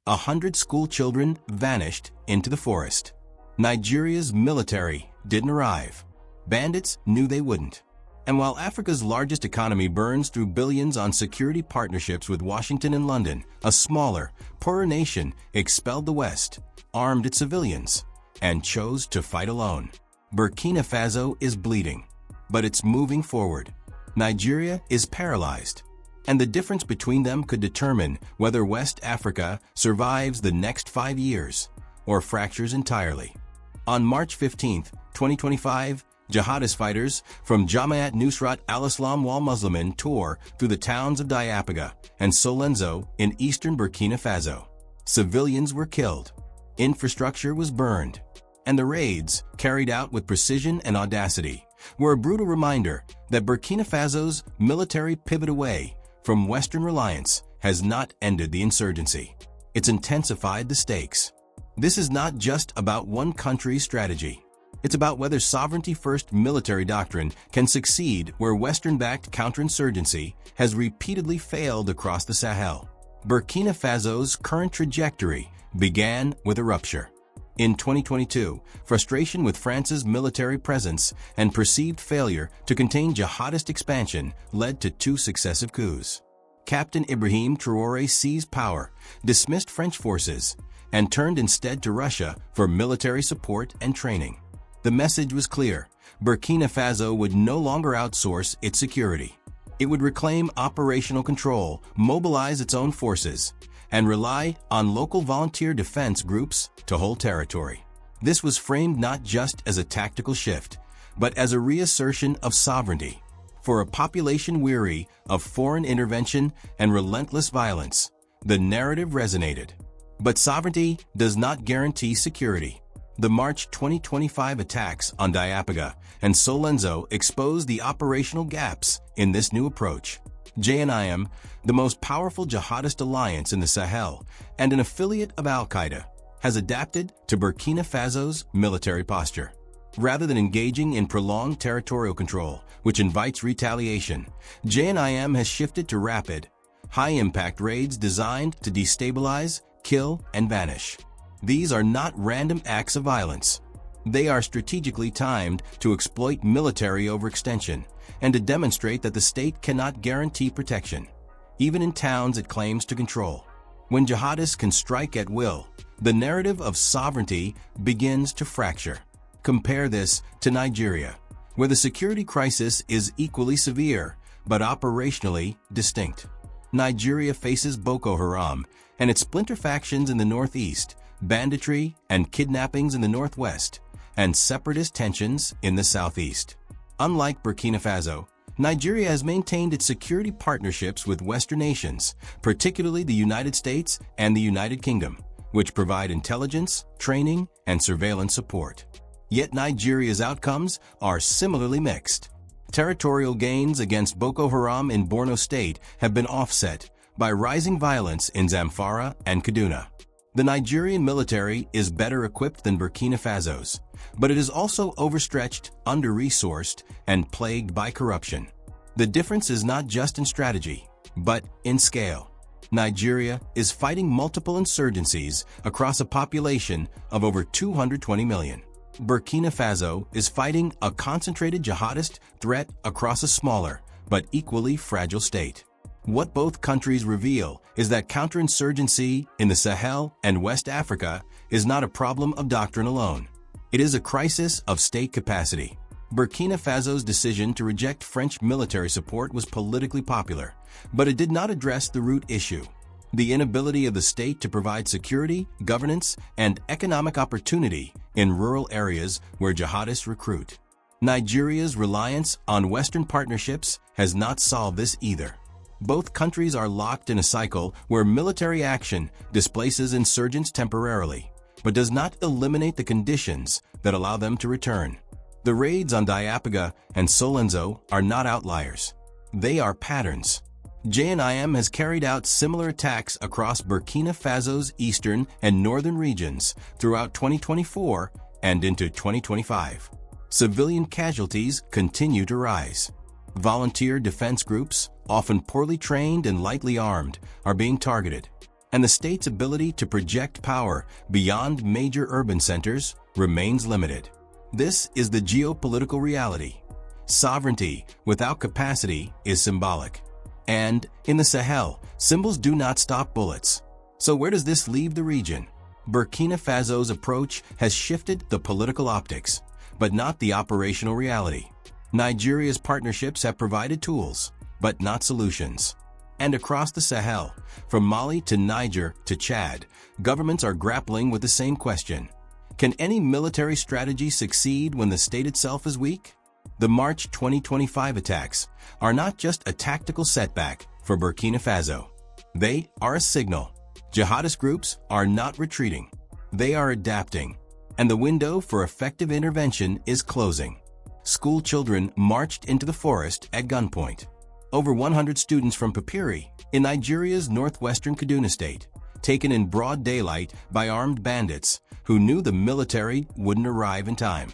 100 school children vanished into the forest. Nigeria's military didn't arrive. Bandits knew they wouldn't. And while Africa's largest economy burns through billions on security partnerships with Washington and London, a smaller, poorer nation expelled the West, armed its civilians, and chose to fight alone. Burkina Faso is bleeding, but it's moving forward. Nigeria is paralyzed, and the difference between them could determine whether West Africa survives the next 5 years or fractures entirely. On March 15, 2025, Jihadist fighters from Jamaat Nusrat al-Islam wal Muslimin tore through the towns of Diapaga and Solenzo in eastern Burkina Faso. Civilians were killed, infrastructure was burned, and the raids, carried out with precision and audacity, were a brutal reminder that Burkina Faso's military pivot away from Western reliance has not ended the insurgency. It's intensified the stakes. This is not just about one country's strategy. It's about whether sovereignty-first military doctrine can succeed where Western-backed counterinsurgency has repeatedly failed across the Sahel. Burkina Faso's current trajectory began with a rupture. In 2022, frustration with France's military presence and perceived failure to contain jihadist expansion led to 2 successive coups. Captain Ibrahim Traoré seized power, dismissed French forces, and turned instead to Russia for military support and training. The message was clear: Burkina Faso would no longer outsource its security. It would reclaim operational control, mobilize its own forces, and rely on local volunteer defense groups to hold territory. This was framed not just as a tactical shift, but as a reassertion of sovereignty. For a population weary of foreign intervention and relentless violence, the narrative resonated. But sovereignty does not guarantee security. The March 2025 attacks on Diapaga and Solenzo exposed the operational gaps in this new approach. JNIM, the most powerful jihadist alliance in the Sahel and an affiliate of al-Qaeda, has adapted to Burkina Faso's military posture. Rather than engaging in prolonged territorial control, which invites retaliation, JNIM has shifted to rapid, high-impact raids designed to destabilize, kill, and vanish. These are not random acts of violence. They are strategically timed to exploit military overextension and to demonstrate that the state cannot guarantee protection, even in towns it claims to control. When jihadists can strike at will, the narrative of sovereignty begins to fracture. Compare this to Nigeria, where the security crisis is equally severe, but operationally distinct. Nigeria faces Boko Haram and its splinter factions in the northeast, banditry and kidnappings in the northwest, and separatist tensions in the southeast. Unlike Burkina Faso, Nigeria has maintained its security partnerships with Western nations, particularly the United States and the United Kingdom, which provide intelligence, training, and surveillance support. Yet Nigeria's outcomes are similarly mixed. Territorial gains against Boko Haram in Borno State have been offset by rising violence in Zamfara and Kaduna. The Nigerian military is better equipped than Burkina Faso's, but it is also overstretched, under-resourced, and plagued by corruption. The difference is not just in strategy, but in scale. Nigeria is fighting multiple insurgencies across a population of over 220 million. Burkina Faso is fighting a concentrated jihadist threat across a smaller, but equally fragile state. What both countries reveal is that counterinsurgency in the Sahel and West Africa is not a problem of doctrine alone. It is a crisis of state capacity. Burkina Faso's decision to reject French military support was politically popular, but it did not address the root issue: the inability of the state to provide security, governance, and economic opportunity in rural areas where jihadists recruit. Nigeria's reliance on Western partnerships has not solved this either. Both countries are locked in a cycle where military action displaces insurgents temporarily, but does not eliminate the conditions that allow them to return. The raids on Diapaga and Solenzo are not outliers. They are patterns. JNIM has carried out similar attacks across Burkina Faso's eastern and northern regions throughout 2024 and into 2025. Civilian casualties continue to rise. Volunteer defense groups, often poorly trained and lightly armed, are being targeted. and the state's ability to project power beyond major urban centers remains limited. This is the geopolitical reality. Sovereignty without capacity is symbolic. And in the Sahel, symbols do not stop bullets. So where does this leave the region? Burkina Faso's approach has shifted the political optics, but not the operational reality. Nigeria's partnerships have provided tools, but not solutions. And across the Sahel, from Mali to Niger to Chad, governments are grappling with the same question. Can any military strategy succeed when the state itself is weak? The March 2025 attacks are not just a tactical setback for Burkina Faso. They are a signal. Jihadist groups are not retreating. They are adapting. And the window for effective intervention is closing. School children marched into the forest at gunpoint. Over 100 students from Papiri, in Nigeria's northwestern Kaduna state, taken in broad daylight by armed bandits who knew the military wouldn't arrive in time.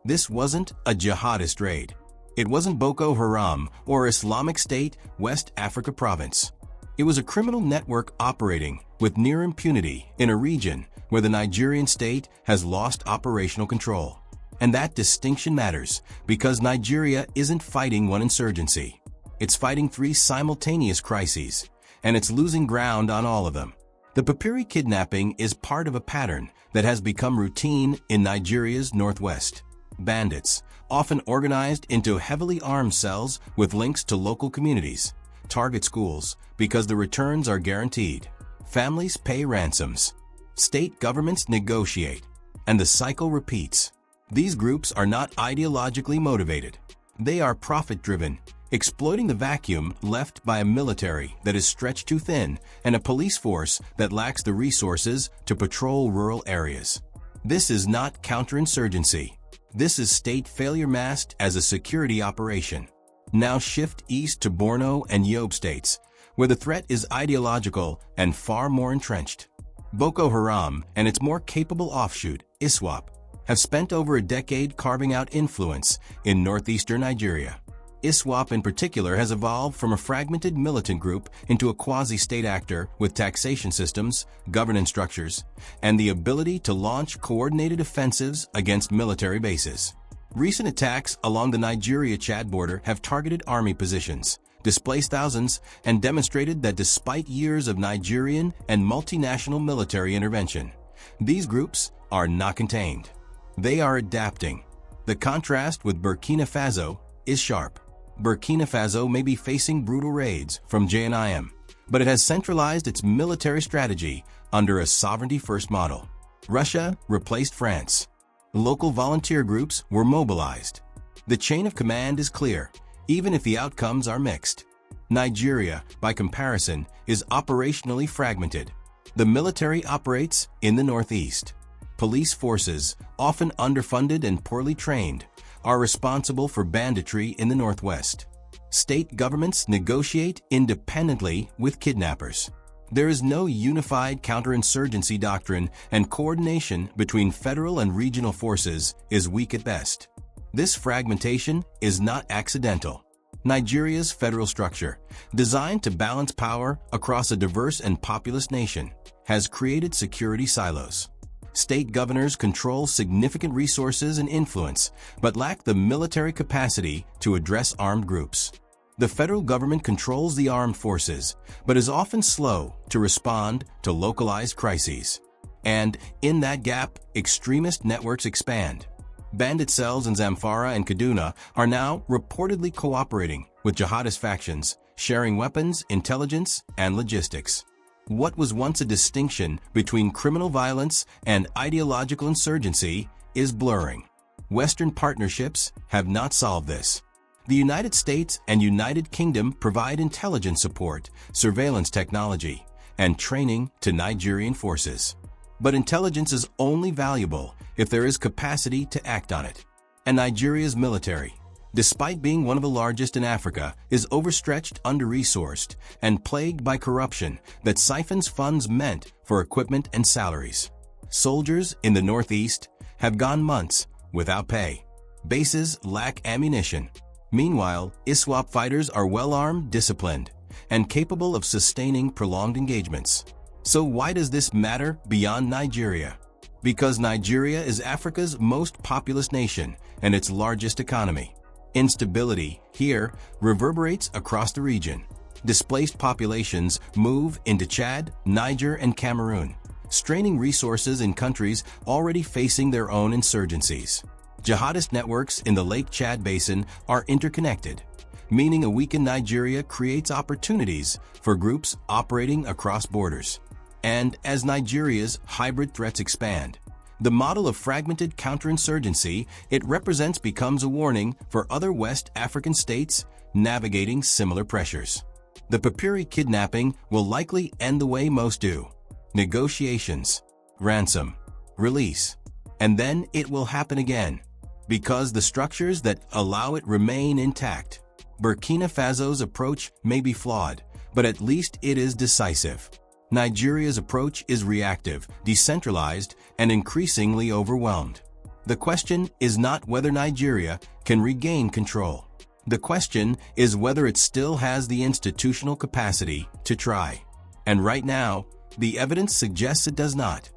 This wasn't a jihadist raid. It wasn't Boko Haram or Islamic State West Africa province. It was a criminal network operating with near impunity in a region where the Nigerian state has lost operational control. And that distinction matters because Nigeria isn't fighting one insurgency. It's fighting 3 simultaneous crises, and it's losing ground on all of them. The Papiri kidnapping is part of a pattern that has become routine in Nigeria's northwest. Bandits, often organized into heavily armed cells with links to local communities, target schools because the returns are guaranteed. Families pay ransoms. State governments negotiate, and the cycle repeats. These groups are not ideologically motivated. They are profit-driven, exploiting the vacuum left by a military that is stretched too thin and a police force that lacks the resources to patrol rural areas. This is not counterinsurgency. This is state failure masked as a security operation. Now shift east to Borno and Yobe states, where the threat is ideological and far more entrenched. Boko Haram and its more capable offshoot, ISWAP, have spent over a decade carving out influence in northeastern Nigeria. ISWAP in particular has evolved from a fragmented militant group into a quasi-state actor with taxation systems, governance structures, and the ability to launch coordinated offensives against military bases. Recent attacks along the Nigeria-Chad border have targeted army positions, displaced thousands, and demonstrated that despite years of Nigerian and multinational military intervention, these groups are not contained. They are adapting. The contrast with Burkina Faso is sharp. Burkina Faso may be facing brutal raids from JNIM, but it has centralized its military strategy under a sovereignty-first model. Russia replaced France. Local volunteer groups were mobilized. The chain of command is clear, even if the outcomes are mixed. Nigeria, by comparison, is operationally fragmented. The military operates in the northeast. Police forces, often underfunded and poorly trained, are responsible for banditry in the northwest. State governments negotiate independently with kidnappers. There is no unified counterinsurgency doctrine, and coordination between federal and regional forces is weak at best. This fragmentation is not accidental. Nigeria's federal structure, designed to balance power across a diverse and populous nation, has created security silos. State governors control significant resources and influence, but lack the military capacity to address armed groups. The federal government controls the armed forces, but is often slow to respond to localized crises. And in that gap, extremist networks expand. Bandit cells in Zamfara and Kaduna are now reportedly cooperating with jihadist factions, sharing weapons, intelligence, and logistics. What was once a distinction between criminal violence and ideological insurgency is blurring. Western partnerships have not solved this. The United States and United Kingdom provide intelligence support, surveillance technology, and training to Nigerian forces. But intelligence is only valuable if there is capacity to act on it. And Nigeria's military, despite being one of the largest in Africa, is overstretched, under-resourced, and plagued by corruption that siphons funds meant for equipment and salaries. Soldiers in the Northeast have gone months without pay. Bases lack ammunition. Meanwhile, ISWAP fighters are well-armed, disciplined, and capable of sustaining prolonged engagements. So why does this matter beyond Nigeria? Because Nigeria is Africa's most populous nation and its largest economy. Instability here reverberates across the region. Displaced populations move into Chad, Niger, and Cameroon, straining resources in countries already facing their own insurgencies. Jihadist networks in the Lake Chad Basin are interconnected, meaning a weakened Nigeria creates opportunities for groups operating across borders. And as Nigeria's hybrid threats expand, the model of fragmented counterinsurgency it represents becomes a warning for other West African states navigating similar pressures. The Papiri kidnapping will likely end the way most do: negotiations, ransom, release, and then it will happen again, because the structures that allow it remain intact. Burkina Faso's approach may be flawed, but at least it is decisive. Nigeria's approach is reactive, decentralized, and increasingly overwhelmed. The question is not whether Nigeria can regain control. The question is whether it still has the institutional capacity to try. And right now, the evidence suggests it does not.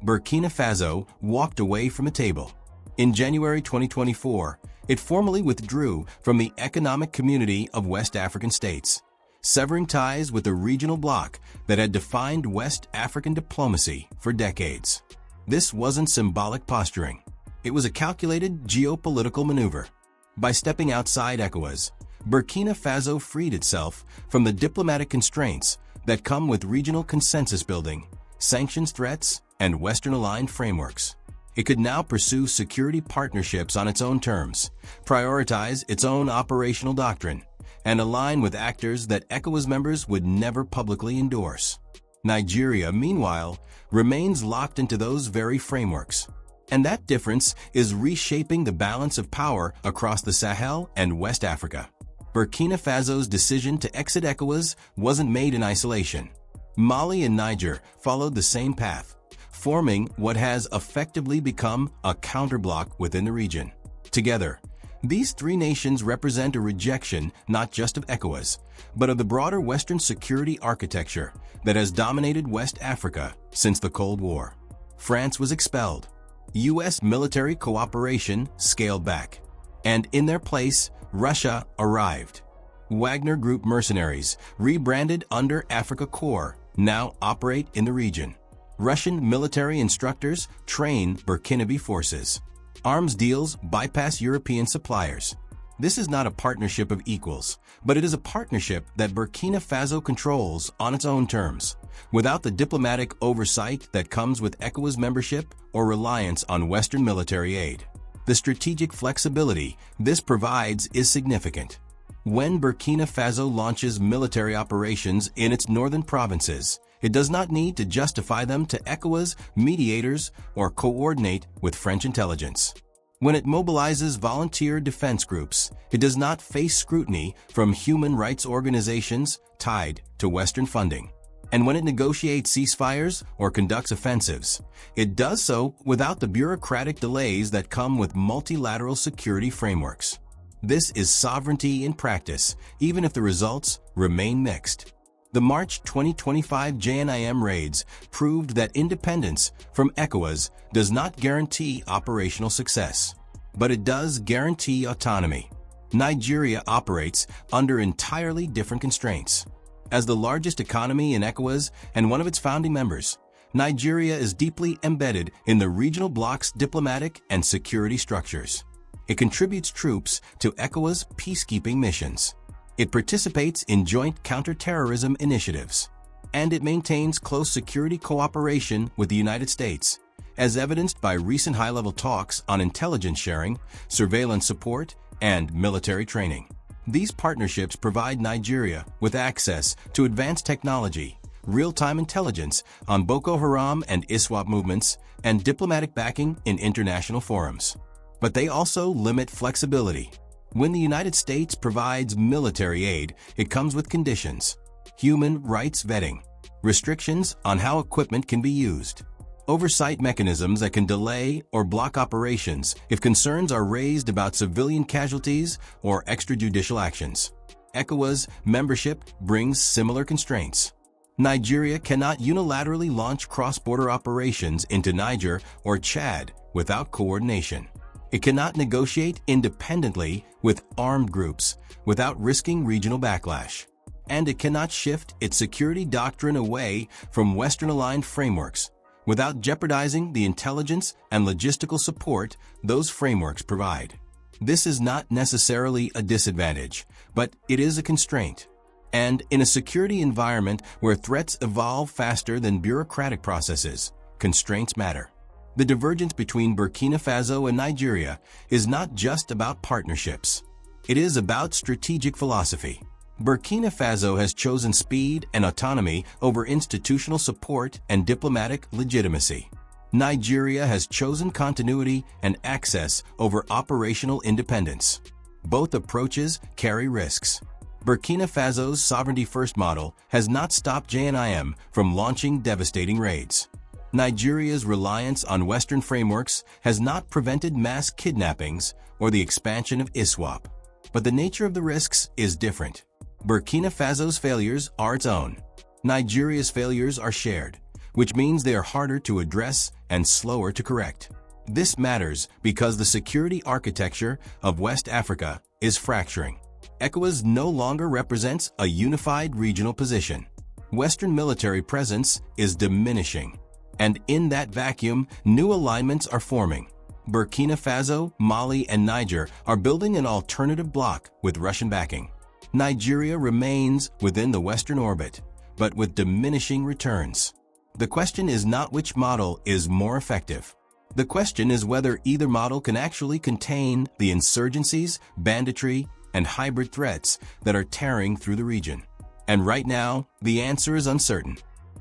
Burkina Faso walked away from the table. In January 2024, it formally withdrew from the Economic Community of West African States, severing ties with the regional bloc that had defined West African diplomacy for decades. This wasn't symbolic posturing. It was a calculated geopolitical maneuver. By stepping outside ECOWAS, Burkina Faso freed itself from the diplomatic constraints that come with regional consensus building, sanctions threats, and Western-aligned frameworks. It could now pursue security partnerships on its own terms, prioritize its own operational doctrine, and align with actors that ECOWAS members would never publicly endorse. Nigeria, meanwhile, remains locked into those very frameworks. And that difference is reshaping the balance of power across the Sahel and West Africa. Burkina Faso's decision to exit ECOWAS wasn't made in isolation. Mali and Niger followed the same path, forming what has effectively become a counterbloc within the region. Together, these three nations represent a rejection not just of ECOWAS, but of the broader Western security architecture that has dominated West Africa since the Cold War. France was expelled. U.S. military cooperation scaled back. And in their place, Russia arrived. Wagner Group mercenaries, rebranded under Africa Corps, now operate in the region. Russian military instructors train Burkinabe forces. Arms deals bypass European suppliers. This is not a partnership of equals, but it is a partnership that Burkina Faso controls on its own terms, without the diplomatic oversight that comes with ECOWAS membership or reliance on Western military aid. The strategic flexibility this provides is significant. When Burkina Faso launches military operations in its northern provinces, it does not need to justify them to ECOWAS mediators or coordinate with French intelligence. When it mobilizes volunteer defense groups, it does not face scrutiny from human rights organizations tied to Western funding. And when it negotiates ceasefires or conducts offensives, it does so without the bureaucratic delays that come with multilateral security frameworks. This is sovereignty in practice, even if the results remain mixed. The March 2025 JNIM raids proved that independence from ECOWAS does not guarantee operational success, but it does guarantee autonomy. Nigeria operates under entirely different constraints. As the largest economy in ECOWAS and one of its founding members, Nigeria is deeply embedded in the regional bloc's diplomatic and security structures. It contributes troops to ECOWAS peacekeeping missions. It participates in joint counterterrorism initiatives, and it maintains close security cooperation with the United States, as evidenced by recent high-level talks on intelligence sharing, surveillance support, and military training. These partnerships provide Nigeria with access to advanced technology, real-time intelligence on Boko Haram and ISWAP movements, and diplomatic backing in international forums. But they also limit flexibility. When the United States provides military aid, it comes with conditions: human rights vetting, restrictions on how equipment can be used, oversight mechanisms that can delay or block operations if concerns are raised about civilian casualties or extrajudicial actions. ECOWAS membership brings similar constraints. Nigeria cannot unilaterally launch cross-border operations into Niger or Chad without coordination. It cannot negotiate independently with armed groups without risking regional backlash. And it cannot shift its security doctrine away from Western-aligned frameworks without jeopardizing the intelligence and logistical support those frameworks provide. This is not necessarily a disadvantage, but it is a constraint. And in a security environment where threats evolve faster than bureaucratic processes, constraints matter. The divergence between Burkina Faso and Nigeria is not just about partnerships. It is about strategic philosophy. Burkina Faso has chosen speed and autonomy over institutional support and diplomatic legitimacy. Nigeria has chosen continuity and access over operational independence. Both approaches carry risks. Burkina Faso's sovereignty-first model has not stopped JNIM from launching devastating raids. Nigeria's reliance on Western frameworks has not prevented mass kidnappings or the expansion of ISWAP. But the nature of the risks is different. Burkina Faso's failures are its own. Nigeria's failures are shared, which means they are harder to address and slower to correct. This matters because the security architecture of West Africa is fracturing. ECOWAS no longer represents a unified regional position. Western military presence is diminishing. And in that vacuum, new alignments are forming. Burkina Faso, Mali, and Niger are building an alternative bloc with Russian backing. Nigeria remains within the Western orbit, but with diminishing returns. The question is not which model is more effective. The question is whether either model can actually contain the insurgencies, banditry, and hybrid threats that are tearing through the region. And right now, the answer is uncertain.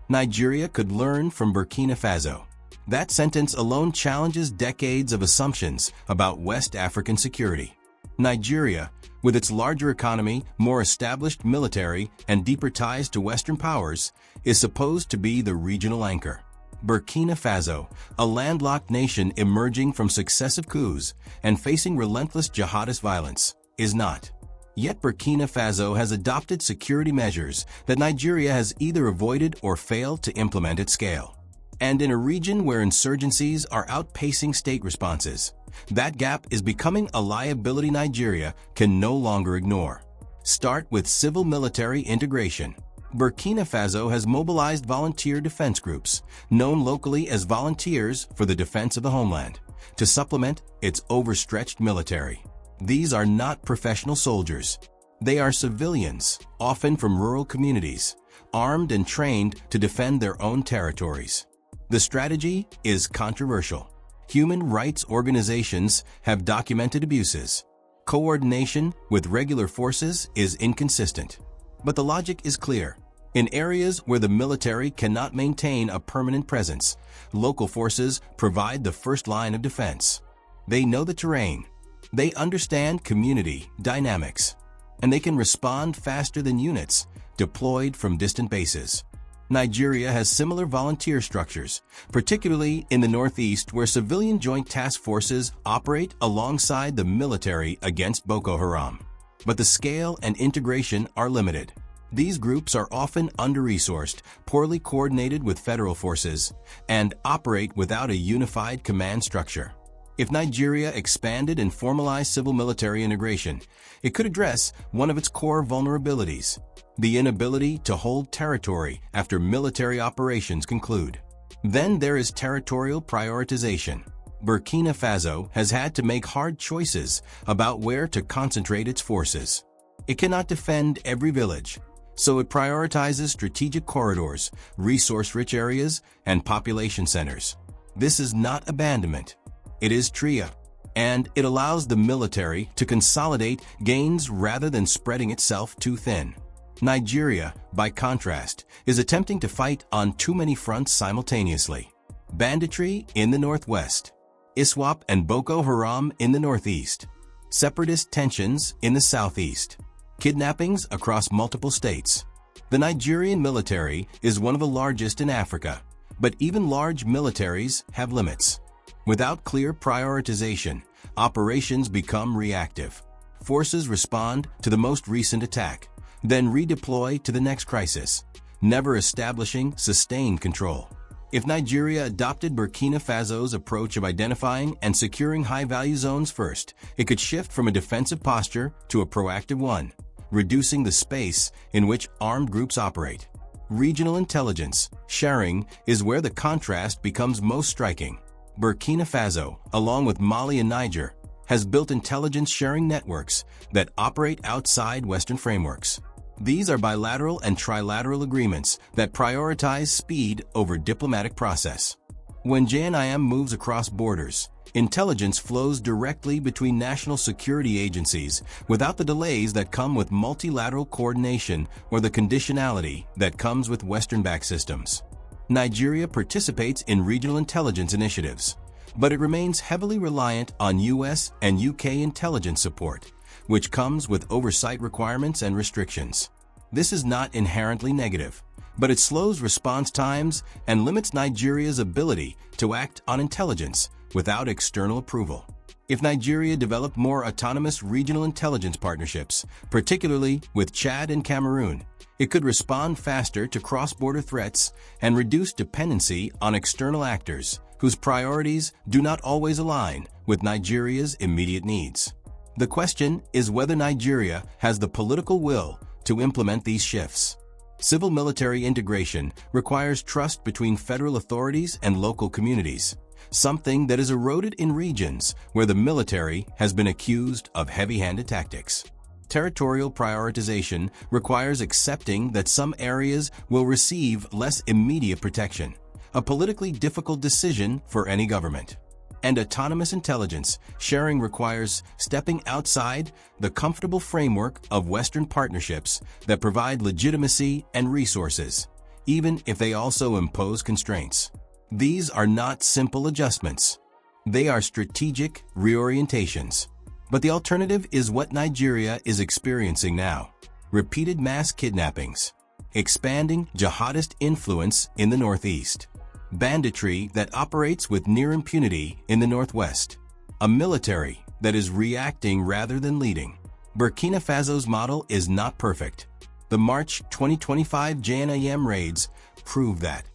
Nigeria could learn from Burkina Faso. That sentence alone challenges decades of assumptions about West African security. Nigeria, with its larger economy, more established military, and deeper ties to Western powers, is supposed to be the regional anchor. Burkina Faso, a landlocked nation emerging from successive coups and facing relentless jihadist violence, is not. Yet Burkina Faso has adopted security measures that Nigeria has either avoided or failed to implement at scale. And in a region where insurgencies are outpacing state responses, that gap is becoming a liability Nigeria can no longer ignore. Start with civil-military integration. Burkina Faso has mobilized volunteer defense groups, known locally as volunteers for the defense of the homeland, to supplement its overstretched military. These are not professional soldiers. They are civilians, often from rural communities, armed and trained to defend their own territories. The strategy is controversial. Human rights organizations have documented abuses. Coordination with regular forces is inconsistent. But the logic is clear. In areas where the military cannot maintain a permanent presence, local forces provide the first line of defense. They know the terrain. They understand community dynamics, and they can respond faster than units deployed from distant bases. Nigeria has similar volunteer structures, particularly in the northeast where civilian joint task forces operate alongside the military against Boko Haram. But the scale and integration are limited. These groups are often under-resourced, poorly coordinated with federal forces, and operate without a unified command structure. If Nigeria expanded and formalized civil-military integration, it could address one of its core vulnerabilities: the inability to hold territory after military operations conclude. Then there is territorial prioritization. Burkina Faso has had to make hard choices about where to concentrate its forces. It cannot defend every village, so it prioritizes strategic corridors, resource-rich areas, and population centers. This is not abandonment. It is TRIA, and it allows the military to consolidate gains rather than spreading itself too thin. Nigeria, by contrast, is attempting to fight on too many fronts simultaneously. Banditry in the northwest, ISWAP and Boko Haram in the northeast, separatist tensions in the southeast, kidnappings across multiple states. The Nigerian military is one of the largest in Africa, but even large militaries have limits. Without clear prioritization, operations become reactive. Forces respond to the most recent attack, then redeploy to the next crisis. never establishing sustained control. If Nigeria adopted Burkina Faso's approach of identifying and securing high-value zones first, it could shift from a defensive posture to a proactive one, reducing the space in which armed groups operate. Regional intelligence sharing is where the contrast becomes most striking. Burkina Faso, along with Mali and Niger, has built intelligence sharing networks that operate outside Western frameworks. These are bilateral and trilateral agreements that prioritize speed over diplomatic process. When JNIM moves across borders, intelligence flows directly between national security agencies without the delays that come with multilateral coordination or the conditionality that comes with Western-backed systems. Nigeria participates in regional intelligence initiatives, but it remains heavily reliant on US and UK intelligence support, which comes with oversight requirements and restrictions. This is not inherently negative, but it slows response times and limits Nigeria's ability to act on intelligence without external approval. If Nigeria developed more autonomous regional intelligence partnerships, particularly with Chad and Cameroon, it could respond faster to cross-border threats and reduce dependency on external actors whose priorities do not always align with Nigeria's immediate needs. The question is whether Nigeria has the political will to implement these shifts. Civil-military integration requires trust between federal authorities and local communities, something that is eroded in regions where the military has been accused of heavy-handed tactics. Territorial prioritization requires accepting that some areas will receive less immediate protection, a politically difficult decision for any government. And autonomous intelligence sharing requires stepping outside the comfortable framework of Western partnerships that provide legitimacy and resources, even if they also impose constraints. These are not simple adjustments. They are strategic reorientations. But the alternative is what Nigeria is experiencing now: repeated mass kidnappings, expanding jihadist influence in the northeast, banditry that operates with near impunity in the northwest, a military that is reacting rather than leading. Burkina Faso's model is not perfect. The March 2025 JNIM raids prove that.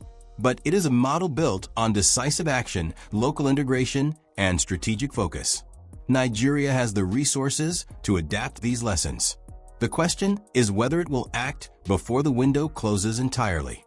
But it is a model built on decisive action, local integration, and strategic focus. Nigeria has the resources to adapt these lessons. The question is whether it will act before the window closes entirely.